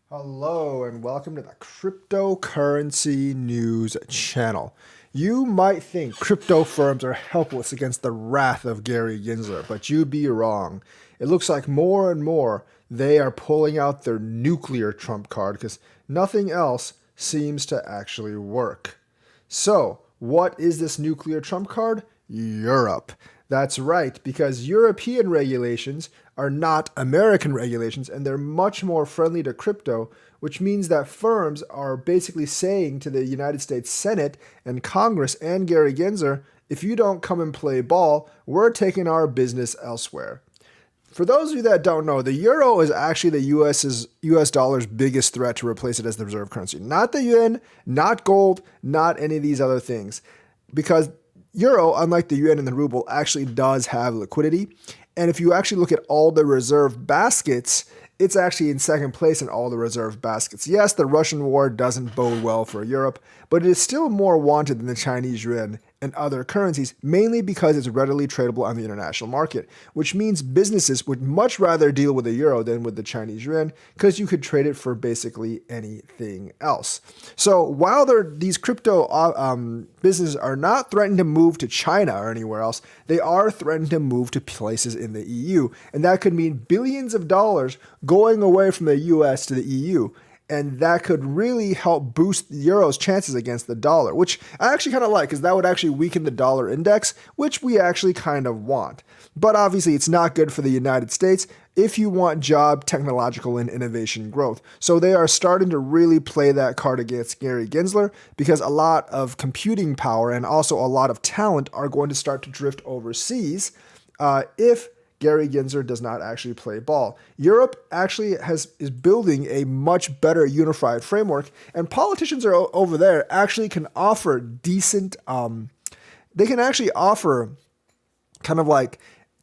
Hello and welcome to the Cryptocurrency News Channel. You might think crypto firms are helpless against the wrath of Gary Gensler, but you'd be wrong. It looks like more and more they are pulling out their nuclear trump card because nothing else seems to actually work. So, what is this nuclear trump card? Europe. That's right, because European regulations are not American regulations and they're much more friendly to crypto, which means that firms are basically saying to the United States Senate and Congress and Gary Gensler, if you don't come and play ball, we're taking our business elsewhere. For those of you that don't know, the euro is actually the US dollar's biggest threat to replace it as the reserve currency. Not the yuan, not gold, not any of these other things. Because euro, unlike the yuan and the ruble, actually does have liquidity. And if you actually look at all the reserve baskets, it's actually in second place in all the reserve baskets. Yes, the Russian war doesn't bode well for Europe, but it is still more wanted than the Chinese yuan and other currencies, mainly because it's readily tradable on the international market, which means businesses would much rather deal with the euro than with the Chinese yuan because you could trade it for basically anything else. So while these crypto businesses are not threatened to move to China or anywhere else, they are threatened to move to places in the EU, and that could mean billions of dollars going away from the US to the EU. And that could really help boost the euro's chances against the dollar, which I actually kind of like because that would actually weaken the dollar index, which we actually kind of want. But obviously, it's not good for the United States if you want job, technological, and innovation growth. So they are starting to really play that card against Gary Gensler because a lot of computing power and also a lot of talent are going to start to drift overseas if Gary Gensler does not actually play ball. Europe actually is building a much better unified framework, and politicians are over there actually can offer decent. They can actually offer kind of like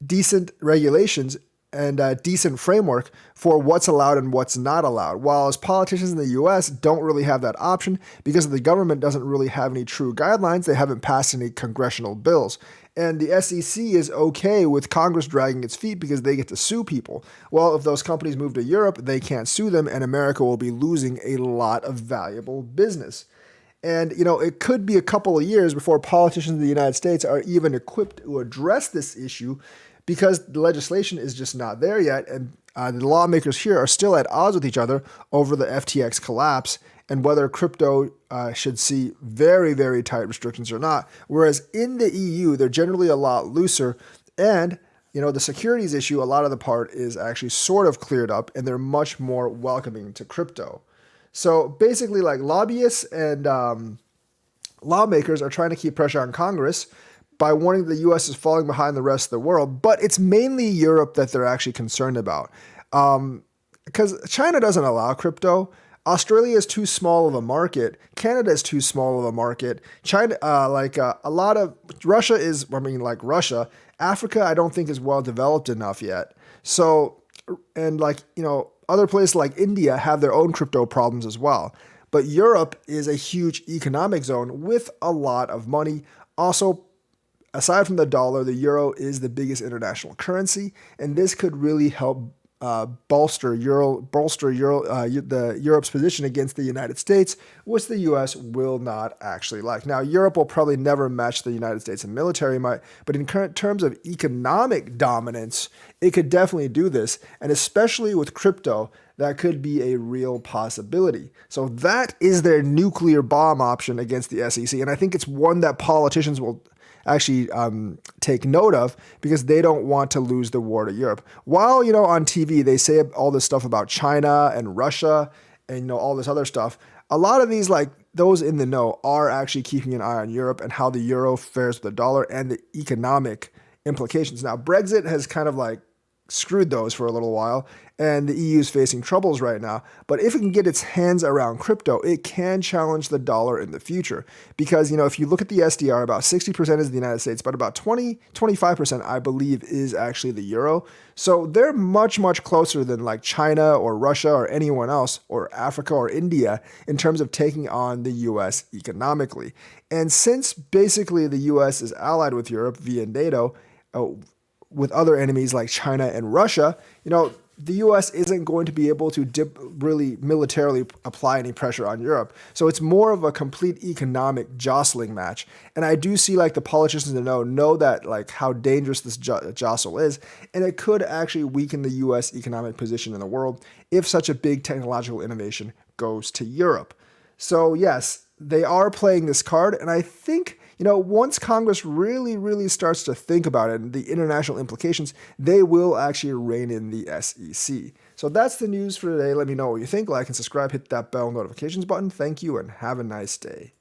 decent regulations and a decent framework for what's allowed and what's not allowed. While as politicians in the US don't really have that option because the government doesn't really have any true guidelines, they haven't passed any congressional bills. And the SEC is okay with Congress dragging its feet because they get to sue people. Well, if those companies move to Europe, they can't sue them, and America will be losing a lot of valuable business. And, it could be a couple of years before politicians in the United States are even equipped to address this issue because the legislation is just not there yet. And the lawmakers here are still at odds with each other over the FTX collapse and whether crypto should see very, very tight restrictions or not. Whereas in the EU, they're generally a lot looser. And, the securities issue, a lot of the part is actually sort of cleared up and they're much more welcoming to crypto. So basically, like lobbyists and lawmakers are trying to keep pressure on Congress by warning the US is falling behind the rest of the world, but it's mainly Europe that they're actually concerned about. Because China doesn't allow crypto. Australia is too small of a market. Canada is too small of a market. China, a lot of Russia is, like Russia. Africa, I don't think is well developed enough yet. So, and other places like India have their own crypto problems as well. But Europe is a huge economic zone with a lot of money. Also, aside from the dollar, the euro is the biggest international currency, and this could really help bolster the Europe's position against the United States, which the U.S. will not actually like. Now, Europe will probably never match the United States in military might, but in current terms of economic dominance, it could definitely do this, and especially with crypto, that could be a real possibility. So that is their nuclear bomb option against the SEC, and I think it's one that politicians will actually take note of because they don't want to lose the war to Europe. While, on TV, they say all this stuff about China and Russia and, all this other stuff, a lot of these, like those in the know, are actually keeping an eye on Europe and how the euro fares with the dollar and the economic implications. Now, Brexit has kind of screwed those for a little while, and the EU is facing troubles right now. But if it can get its hands around crypto, it can challenge the dollar in the future. Because, if you look at the SDR, about 60% is the United States, but about 25%, I believe, is actually the euro. So they're much, much closer than China or Russia or anyone else, or Africa or India, in terms of taking on the US economically. And since basically the US is allied with Europe via NATO, with other enemies like China and Russia, the US isn't going to be able to really militarily apply any pressure on Europe. So it's more of a complete economic jostling match. And I do see like the politicians to know that like how dangerous this jostle is. And it could actually weaken the US economic position in the world if such a big technological innovation goes to Europe. So yes, they are playing this card. And I think once Congress really, really starts to think about it and the international implications, they will actually rein in the SEC. So that's the news for today. Let me know what you think. Like and subscribe, hit that bell notifications button. Thank you and have a nice day.